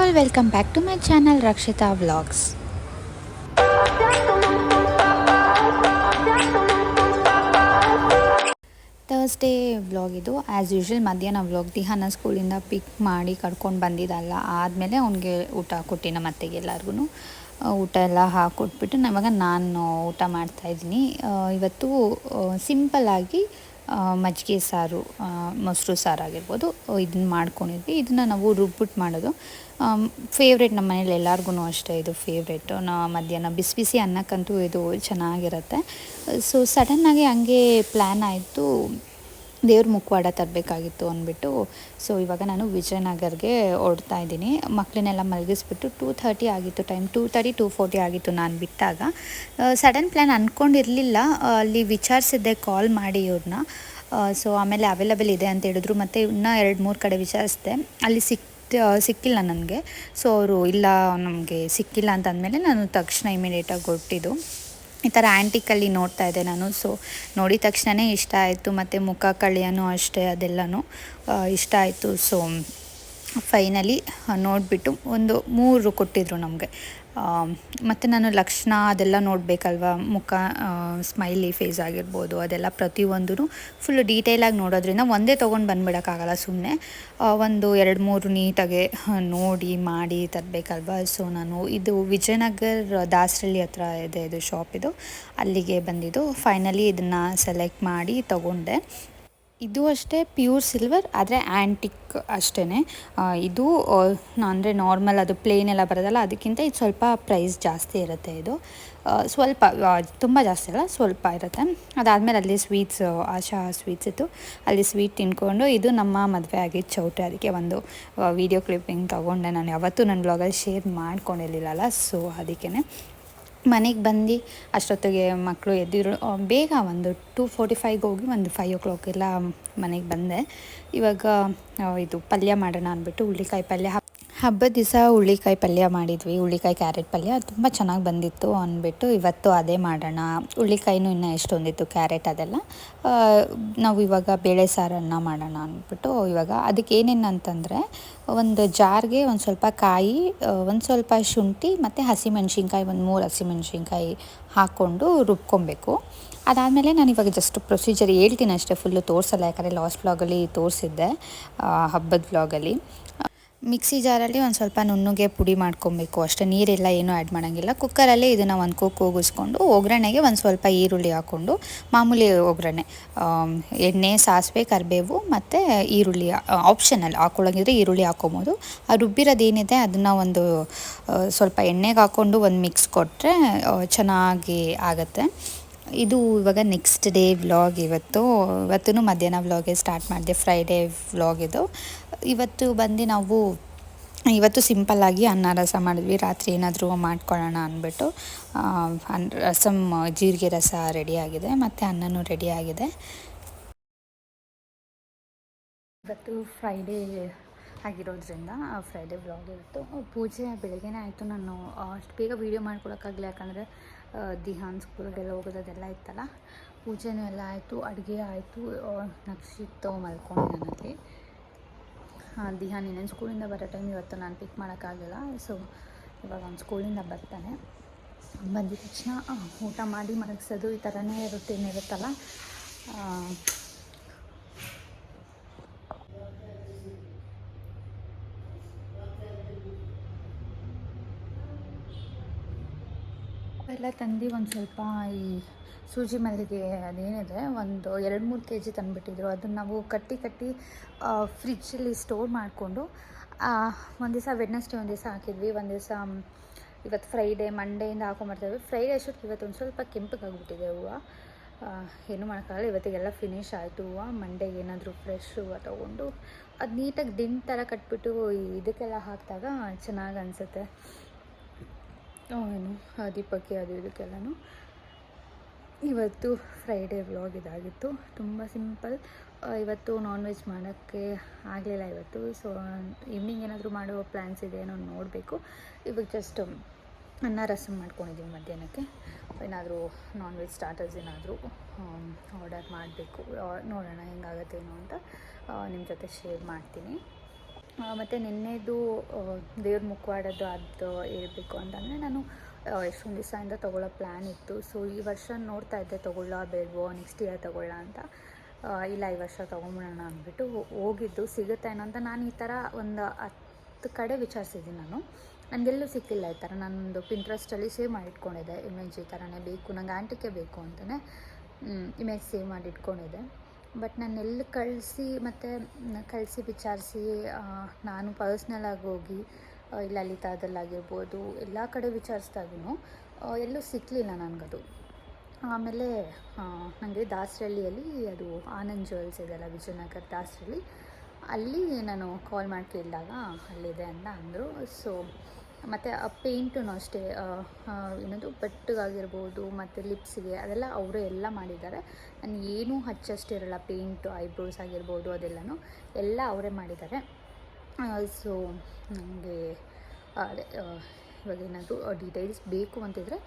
All welcome back to my channel Rakshitha vlogs. Thursday vlog ಇದು. As usual ಮಧ್ಯಾಹ್ನ vlog. Dihana ಸ್ಕೂಲಿಂದ pick ಮಾಡಿ ಕರ್ಕೊಂಡು ಬಂದಿದ್ದಲ್ಲ, ಆದಮೇಲೆ ಅವ್ನಿಗೆ ಊಟ ಕೊಟ್ಟು ನಮ್ಮ ಅತ್ತೆಗೆ ಎಲ್ಲರಿಗೂ ಊಟ ಎಲ್ಲ ಹಾಕ್ಕೊಟ್ಬಿಟ್ಟು ಇವಾಗ ನಾನು ಊಟ ಮಾಡ್ತಾಯಿದ್ದೀನಿ. ಇವತ್ತು ಸಿಂಪಲ್ಲಾಗಿ ಮಜ್ಜಿಗೆ ಸಾರು, ಮೊಸರು ಸಾರು ಆಗಿರ್ಬೋದು, ಇದನ್ನ ಮಾಡ್ಕೊಂಡಿದ್ವಿ. ಇದನ್ನು ನಾವು ರುಬ್ಬಿಟ್ಟು ಮಾಡೋದು ಫೇವ್ರೇಟ್. ನಮ್ಮ ಮನೇಲಿ ಎಲ್ಲರಿಗೂ ಅಷ್ಟೇ ಇದು ಫೇವ್ರೇಟು. ಮಧ್ಯಾಹ್ನ ಬಿಸಿ ಬಿಸಿ ಅನ್ನಕ್ಕಂತೂ ಇದು ಚೆನ್ನಾಗಿರುತ್ತೆ. ಸೊ ಸಡನ್ನಾಗಿ ಹಂಗೆ ಪ್ಲ್ಯಾನ್ ಆಯಿತು, ದೇವ್ರ ಮುಖವಾಡ ತರಬೇಕಾಗಿತ್ತು ಅಂದ್ಬಿಟ್ಟು. ಸೊ ಇವಾಗ ನಾನು ವಿಜಯನಗರ್ಗೆ ಹೊರಡ್ತಾ ಇದ್ದೀನಿ. ಮಕ್ಕಳನ್ನೆಲ್ಲ ಮಲಗಿಸ್ಬಿಟ್ಟು 2:30 ಆಗಿತ್ತು ಟೈಮ್. 2:30 2:40 ಆಗಿತ್ತು ನಾನು ಬಿಟ್ಟಾಗ. ಸಡನ್ ಪ್ಲ್ಯಾನ್ ಅಂದ್ಕೊಂಡಿರಲಿಲ್ಲ. ಅಲ್ಲಿ ವಿಚಾರಿಸಿದ್ದೆ ಕಾಲ್ ಮಾಡಿ ಇವ್ರನ್ನ. ಸೊ ಆಮೇಲೆ ಅವೈಲಬಲ್ ಇದೆ ಅಂತ ಹೇಳಿದ್ರು. ಮತ್ತು ಇನ್ನೂ 2-3 ಕಡೆ ವಿಚಾರಿಸಿದೆ, ಅಲ್ಲಿ ಸಿಕ್ಕಿಲ್ಲ ನನಗೆ. ಸೊ ಅವರು ಇಲ್ಲ ನಮಗೆ ಸಿಕ್ಕಿಲ್ಲ ಅಂತ ಅಂದಮೇಲೆ ನಾನು ತಕ್ಷಣ ಇಮಿಡಿಯೇಟಾಗಿ ಹೊರಟಿದ್ದು. ಈ ಥರ ಆ್ಯಂಟಿಕಲ್ಲಿ ನೋಡ್ತಾ ಇದ್ದೆ ನಾನು. ಸೊ ನೋಡಿದ ತಕ್ಷಣವೇ ಇಷ್ಟ ಆಯಿತು. ಮತ್ತು ಮುಖ ಕಳಿಯನೂ ಅಷ್ಟೇ, ಅದೆಲ್ಲನೂ ಇಷ್ಟ ಆಯಿತು. ಸೊ ಫೈನಲಿ ನೋಡಿಬಿಟ್ಟು ಒಂದು 3 ಕೊಟ್ಟಿದ್ರು ನಮಗೆ. ಮತ್ತು ನಾನು ಲಕ್ಷಣ ಅದೆಲ್ಲ ನೋಡಬೇಕಲ್ವ, ಮುಖ ಸ್ಮೈಲಿ ಫೇಸ್ ಆಗಿರ್ಬೋದು, ಅದೆಲ್ಲ ಪ್ರತಿಯೊಂದೂ ಫುಲ್ಲು ಡೀಟೇಲಾಗಿ ನೋಡೋದ್ರಿಂದ ಒಂದೇ ತೊಗೊಂಡು ಬಂದುಬಿಡೋಕ್ಕಾಗಲ್ಲ. ಸುಮ್ಮನೆ ಒಂದು 2-3 ನೀಟಾಗೆ ನೋಡಿ ಮಾಡಿ ತರಬೇಕಲ್ವ. ಸೊ ನಾನು ಇದು ವಿಜಯನಗರ ದಾಸರಳ್ಳಿ ಹತ್ರ ಇದೆ ಇದು ಶಾಪ್. ಇದು ಅಲ್ಲಿಗೆ ಬಂದಿದ್ದು. ಫೈನಲಿ ಇದನ್ನು ಸೆಲೆಕ್ಟ್ ಮಾಡಿ ತೊಗೊಂಡೆ. ಇದು ಅಷ್ಟೇ ಪ್ಯೂರ್ ಸಿಲ್ವರ್, ಆದರೆ ಆ್ಯಂಟಿಕ್ ಅಷ್ಟೇ. ಇದು ಅಂದರೆ ನಾರ್ಮಲ್ ಅದು ಪ್ಲೇನ್ ಎಲ್ಲ ಬರೋದಲ್ಲ, ಅದಕ್ಕಿಂತ ಇದು ಸ್ವಲ್ಪ ಪ್ರೈಸ್ ಜಾಸ್ತಿ ಇರುತ್ತೆ. ಇದು ಸ್ವಲ್ಪ ತುಂಬ ಜಾಸ್ತಿ ಅಲ್ಲ, ಸ್ವಲ್ಪ ಇರುತ್ತೆ. ಅದಾದಮೇಲೆ ಅಲ್ಲಿ ಸ್ವೀಟ್ಸ್, ಆಶಾ ಸ್ವೀಟ್ಸ್ ಇತ್ತು, ಅಲ್ಲಿ ಸ್ವೀಟ್ ತಿನ್ಕೊಂಡು ಇದು ನಮ್ಮ ಮದುವೆ ಆಗಿದ್ದು ಚೌಟ್ರಿ. ಅದಕ್ಕೆ ಒಂದು ವೀಡಿಯೋ ಕ್ಲಿಪ್ಪಿಂಗ್ ತೊಗೊಂಡೆ. ನಾನು ಯಾವತ್ತೂ ನನ್ನ ಬ್ಲಾಗಲ್ಲಿ ಶೇರ್ ಮಾಡ್ಕೊಂಡಿರಲಿಲ್ಲಲ್ಲ, ಸೊ ಅದಕ್ಕೇ ಮನೆಗೆ ಬಂದು ಅಷ್ಟೊತ್ತಿಗೆ ಮಕ್ಕಳು ಎದ್ದಿದ್ರು. ಬೇಗ ಒಂದು 2:45ಗೆ ಹೋಗಿ ಒಂದು 5 o'clock ಎಲ್ಲ ಮನೆಗೆ ಬಂದೆ. ಇವಾಗ ಇದು ಪಲ್ಯ ಮಾಡೋಣ ಅಂದ್ಬಿಟ್ಟು ಹುಳ್ಳಿಕಾಯಿ ಪಲ್ಯ, ಹಬ್ಬದ ದಿವಸ ಹುಳ್ಳಿಕಾಯಿ ಪಲ್ಯ ಮಾಡಿದ್ವಿ. ಹುಳ್ಳಿಕಾಯಿ ಕ್ಯಾರೆಟ್ ಪಲ್ಯ ತುಂಬ ಚೆನ್ನಾಗಿ ಬಂದಿತ್ತು ಅಂದ್ಬಿಟ್ಟು ಇವತ್ತು ಅದೇ ಮಾಡೋಣ. ಹುಳ್ಳಿಕಾಯಿನೂ ಇನ್ನೂ ಎಷ್ಟೊಂದಿತ್ತು, ಕ್ಯಾರೆಟ್ ಅದೆಲ್ಲ. ನಾವು ಇವಾಗ ಬೇಳೆ ಸಾರನ್ನು ಮಾಡೋಣ ಅಂದ್ಬಿಟ್ಟು ಇವಾಗ ಅದಕ್ಕೆ ಏನೇನು ಅಂತಂದರೆ, ಒಂದು ಜಾರ್ಗೆ ಒಂದು ಸ್ವಲ್ಪ ಕಾಯಿ, ಒಂದು ಸ್ವಲ್ಪ ಶುಂಠಿ ಮತ್ತು ಹಸಿಮೆಣ್ಸಿನ್ಕಾಯಿ, ಒಂದು 3 ಹಸಿಮೆಣ್ಸಿನ್ಕಾಯಿ ಹಾಕ್ಕೊಂಡು ರುಬ್ಕೊಬೇಕು. ಅದಾದಮೇಲೆ ನಾನು ಇವಾಗ ಜಸ್ಟ್ ಪ್ರೊಸೀಜರ್ ಹೇಳ್ತೀನಿ ಅಷ್ಟೇ, ಫುಲ್ಲು ತೋರಿಸಲ್ಲ. ಯಾಕಂದರೆ ಲಾಸ್ಟ್ ವ್ಲಾಗಲ್ಲಿ ತೋರಿಸಿದ್ದೆ, ಹಬ್ಬದ ವ್ಲಾಗಲ್ಲಿ. ಮಿಕ್ಸಿ ಜಾರಲ್ಲಿ ಒಂದು ಸ್ವಲ್ಪ ನುಣ್ಣಗೆ ಪುಡಿ ಮಾಡ್ಕೊಬೇಕು ಅಷ್ಟೇ, ನೀರೆಲ್ಲ ಏನೂ ಆ್ಯಡ್ ಮಾಡೋಂಗಿಲ್ಲ. ಕುಕ್ಕರಲ್ಲಿ ಇದನ್ನು ಒಂದು ಕೂಗಿಸ್ಕೊಂಡು ಒಗ್ಗರಣೆಗೆ ಒಂದು ಸ್ವಲ್ಪ ಈರುಳ್ಳಿ ಹಾಕ್ಕೊಂಡು, ಮಾಮೂಲಿ ಒಗ್ಗರಣೆ, ಎಣ್ಣೆ, ಸಾಸಿವೆ, ಕರಿಬೇವು ಮತ್ತು ಈರುಳ್ಳಿ ಆಪ್ಷನಲ್. ಹಾಕ್ಕೊಳ್ಳೋಂಗಿದ್ರೆ ಈರುಳ್ಳಿ ಹಾಕ್ಕೊಬೋದು. ಆ ರುಬ್ಬಿರೋದೇನಿದೆ ಅದನ್ನು ಒಂದು ಸ್ವಲ್ಪ ಎಣ್ಣೆಗೆ ಹಾಕ್ಕೊಂಡು ಒಂದು ಮಿಕ್ಸ್ ಕೊಟ್ಟರೆ ಚೆನ್ನಾಗಿ ಆಗುತ್ತೆ. ಇದು ಇವಾಗ ನೆಕ್ಸ್ಟ್ ಡೇ ವ್ಲಾಗ್. ಇವತ್ತೂ ಮಧ್ಯಾಹ್ನ ವ್ಲಾಗೆ ಸ್ಟಾರ್ಟ್ ಮಾಡಿದೆ. ಫ್ರೈಡೇ ವ್ಲಾಗ್ ಇದು. ಇವತ್ತು ಬಂದು ನಾವು ಇವತ್ತು ಸಿಂಪಲ್ಲಾಗಿ ಅನ್ನ ರಸ ಮಾಡಿದ್ವಿ. ರಾತ್ರಿ ಏನಾದರೂ ಮಾಡ್ಕೊಳ್ಳೋಣ ಅಂದ್ಬಿಟ್ಟು ರಸಮ್, ಜೀರಿಗೆ ರಸ ರೆಡಿಯಾಗಿದೆ ಮತ್ತು ಅನ್ನನೂ ರೆಡಿಯಾಗಿದೆ. ಇವತ್ತು ಫ್ರೈಡೇ ಆಗಿರೋದ್ರಿಂದ ಫ್ರೈಡೇ ವ್ಲಾಗ್ ಇತ್ತು. ಪೂಜೆ ಬೆಳಗ್ಗೆನೇ ಆಯಿತು. ನಾನು ಅಷ್ಟು ಬೇಗ ವೀಡಿಯೋ ಮಾಡ್ಕೊಳಕ್ಕಾಗಲಿ, ಯಾಕಂದರೆ ದಿಹಾನ್ ಸ್ಕೂಲ್ಗೆಲ್ಲ ಹೋಗೋದೆಲ್ಲ ಇತ್ತಲ್ಲ. ಪೂಜೆನೂ ಎಲ್ಲ ಆಯಿತು, ಅಡುಗೆ ಆಯಿತು, ನಕ್ಷಿತ್ತು ಮಲ್ಕೊಂಡಿದ್ದಾನಲ್ಲಿ. ದಿಹಾನ್ ಇನ್ನೇನು ಸ್ಕೂಲಿಂದ ಬರೋ ಟೈಮ್ ಇವತ್ತು ನಾನು ಪಿಕ್ ಮಾಡೋಕ್ಕಾಗಲ್ಲ. ಸೊ ಇವಾಗ ಅವ್ನು ಸ್ಕೂಲಿಂದ ಬರ್ತಾನೆ. ಬಂದಿದ ತಕ್ಷಣ ಊಟ ಮಾಡಿ ಮಲಗಿಸೋದು, ಈ ಥರನೇ ರುಟೀನ್ ಇರುತ್ತಲ್ಲ. ಎಲ್ಲ ತಂದು ಒಂದು ಸ್ವಲ್ಪ ಈ ಸೂಜಿ ಮಲ್ಲಿಗೆ ಅದೇನಿದೆ ಒಂದು 2-3 kg ತಂದುಬಿಟ್ಟಿದ್ರು. ಅದನ್ನು ನಾವು ಕಟ್ಟಿ ಫ್ರಿಜ್ಜಲ್ಲಿ ಸ್ಟೋರ್ ಮಾಡಿಕೊಂಡು ಒಂದು ದಿವಸ ವೆಡ್ನೆಸ್ಡೇ ಒಂದು ದಿವಸ ಹಾಕಿದ್ವಿ, ಒಂದು ದಿವಸ ಇವತ್ತು ಫ್ರೈಡೇ, ಮಂಡೆಯಿಂದ ಹಾಕೊಂಬರ್ತಾಯಿದ್ವಿ. ಫ್ರೈಡೇ ಅಷ್ಟೊತ್ತಿಗೆ ಇವತ್ತು ಒಂದು ಸ್ವಲ್ಪ ಕೆಂಪಗಾಗ್ಬಿಟ್ಟಿದೆ ಹೂವು. ಏನೂ ಮಾಡೋಕ್ಕಾಗಲ್ಲ. ಇವತ್ತಿಗೆಲ್ಲ ಫಿನಿಶ್ ಆಯಿತು ಹೂವು. ಮಂಡೆಗೆ ಏನಾದರೂ ಫ್ರೆಶ್ ಹೂವು ತೊಗೊಂಡು ಅದು ನೀಟಾಗಿ ದಿಂಡು ಥರ ಕಟ್ಬಿಟ್ಟು ಇದಕ್ಕೆಲ್ಲ ಹಾಕಿದಾಗ ಚೆನ್ನಾಗಿ ಅನಿಸುತ್ತೆ. ಏನು ದೀಪಕ್ಕೆ ಅದು ಇದಕ್ಕೆಲ್ಲನೂ. ಇವತ್ತು ಫ್ರೈಡೇ ವ್ಲಾಗ್ ಇದಾಗಿತ್ತು, ತುಂಬ ಸಿಂಪಲ್. ಇವತ್ತು ನಾನ್ ವೆಜ್ ಮಾಡೋಕ್ಕೆ ಆಗಲಿಲ್ಲ ಇವತ್ತು. ಸೊ ಈವ್ನಿಂಗ್ ಏನಾದರೂ ಮಾಡೋ ಪ್ಲ್ಯಾನ್ಸ್ ಇದೆ ಏನೋ ನೋಡಬೇಕು. ಇವಾಗ ಜಸ್ಟ್ ಅನ್ನ ರಸಮ್ ಮಾಡ್ಕೊಂಡಿದ್ದೀವಿ ಮಧ್ಯಾಹ್ನಕ್ಕೆ. ಏನಾದರೂ ನಾನ್ ವೆಜ್ ಸ್ಟಾರ್ಟರ್ಸ್ ಏನಾದರೂ ಆರ್ಡರ್ ಮಾಡಬೇಕು. ನೋಡೋಣ ಹೆಂಗಾಗತ್ತೇನೋ ಅಂತ ನಿಮ್ಮ ಜೊತೆ ಶೇರ್ ಮಾಡ್ತೀನಿ. ಮತ್ತು ನಿನ್ನೆದು ದೇವ್ರ ಮುಖವಾಡದ್ದು ಅದು ಹೇಳ್ಬೇಕು ಅಂತಂದರೆ ನಾನು ಎಷ್ಟೊಂದು ದಿವಸದಿಂದ ತೊಗೊಳ್ಳೋ ಪ್ಲ್ಯಾನ್ ಇತ್ತು. ಸೊ ಈ ವರ್ಷ ನೋಡ್ತಾ ಇದ್ದೆ ತೊಗೊಳ್ಳೋ ಬೇಡವೋ, ನೆಕ್ಸ್ಟ್ ಇಯರ್ ತೊಗೊಳ್ಳೋ ಅಂತ. ಇಲ್ಲ ಈ ವರ್ಷ ತೊಗೊಂಬಿಡೋಣ ಅಂದ್ಬಿಟ್ಟು ಹೋಗಿದ್ದು. ಸಿಗುತ್ತೆ ಏನೋ ಅಂತ ನಾನು ಈ ಥರ ಒಂದು 10 ಕಡೆ ವಿಚಾರಿಸಿದ್ದೀನಿ ನಾನು. ನನಗೆಲ್ಲೂ ಸಿಕ್ಕಿಲ್ಲ ಈ ಥರ. ನಾನೊಂದು ಪಿಂಟ್ರೆಸ್ಟಲ್ಲಿ ಸೇವ್ ಮಾಡಿ ಇಟ್ಕೊಂಡಿದ್ದೆ ಇಮೇಜ್, ಈ ಥರನೇ ಬೇಕು ನಂಗೆ ಆಂಟಿಕೆ ಬೇಕು ಅಂತಲೇ ಇಮೇಜ್ ಸೇವ್ ಮಾಡಿ ಇಟ್ಕೊಂಡಿದ್ದೆ. ಬಟ್ ನಾನು ಎಲ್ಲಿ ಕಳಿಸಿ ವಿಚಾರಿಸಿ ನಾನು ಪರ್ಸ್ನಲಾಗಿ ಹೋಗಿ ಇಲ್ಲ ಲಲಿತಾದಲ್ಲಾಗಿರ್ಬೋದು ಎಲ್ಲ ಕಡೆ ವಿಚಾರಿಸಿದಾಗೂ ಎಲ್ಲೂ ಸಿಕ್ಕಲಿಲ್ಲ ನನಗದು. ಆಮೇಲೆ ನನಗೆ ದಾಸರಳ್ಳಿಯಲ್ಲಿ ಅದು ಆನಂದ್ ಜ್ಯುವೆಲ್ಸ್ ಇದೆಯಲ್ಲ, ವಿಜಯನಗರ ದಾಸರಳ್ಳಿ, ಅಲ್ಲಿ ನಾನು ಕಾಲ್ ಮಾಡಿ ಕೇಳಿದಾಗ ಅಲ್ಲಿದೆ ಅಂತ ಅಂದರು. ಸೊ ಮತ್ತು ಆ ಪೇಂಟೂ ಅಷ್ಟೇ, ಏನದು ಬೆಟ್ಟಗಾಗಿರ್ಬೋದು ಮತ್ತು ಲಿಪ್ಸಿಗೆ ಅದೆಲ್ಲ ಅವರೇ ಎಲ್ಲ ಮಾಡಿದ್ದಾರೆ. ನಾನು ಏನೂ ಹಚ್ಚಷ್ಟಿರಲ್ಲ, ಪೇಂಟು ಐಬ್ರೋಸ್ ಆಗಿರ್ಬೋದು ಅದೆಲ್ಲನೂ ಎಲ್ಲ ಅವರೇ ಮಾಡಿದ್ದಾರೆ. ಸೊ ನನಗೆ ಅದೇ ಇವಾಗ ಏನಾದರೂ ಡೀಟೇಲ್ಸ್ ಬೇಕು ಅಂತಿದ್ರೆ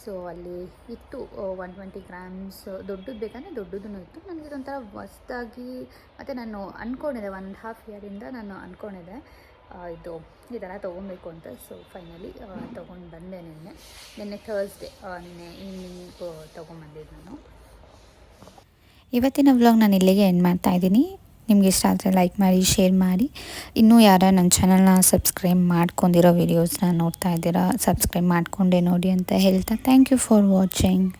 ಸೊ ಅಲ್ಲಿ ಇತ್ತು 120 ಗ್ರಾಮ್ಸ್ ದೊಡ್ಡದು ಬೇಕಂದರೆ ದೊಡ್ಡದೂ ಇತ್ತು. ನನಗೆ ಇದೊಂಥರ ಹೊಸ್ದಾಗಿ, ಮತ್ತು ನಾನು ಅಂದ್ಕೊಂಡಿದ್ದೆ 1.5 ಇಯರಿಂದ ನಾನು ಅಂದ್ಕೊಂಡಿದ್ದೆ ಇದು ಈ ಥರ ತೊಗೊಬೇಕು ಅಂತ. ಸೊ ಫೈನಲಿ ತೊಗೊಂಡು ಬಂದೆ ನಿನ್ನೆ ಥರ್ಸ್ಡೇ, ನಿನ್ನೆ ಈವ್ನಿಂಗ್ ತೊಗೊಂಬಂದಿದ್ದು ನಾನು. ಇವತ್ತಿನ ವ್ಲಾಗ್ ನಾನು ಇಲ್ಲಿಗೆ ಎಂಡ್ ಮಾಡ್ತಾಯಿದ್ದೀನಿ. ನಿಮ್ಗೆ ಇಷ್ಟ ಆದರೆ ಲೈಕ್ ಮಾಡಿ, ಶೇರ್ ಮಾಡಿ. ಇನ್ನೂ ಯಾರು ನನ್ನ ಚಾನಲ್ನ ಸಬ್ಸ್ಕ್ರೈಬ್ ಮಾಡ್ಕೊಂಡಿರೋ ವೀಡಿಯೋಸ್ನ ನೋಡ್ತಾ ಇದ್ದೀರಾ, ಸಬ್ಸ್ಕ್ರೈಬ್ ಮಾಡಿಕೊಂಡೇ ನೋಡಿ ಅಂತ ಹೇಳ್ತಾ ಥ್ಯಾಂಕ್ ಯು ಫಾರ್ ವಾಚಿಂಗ್.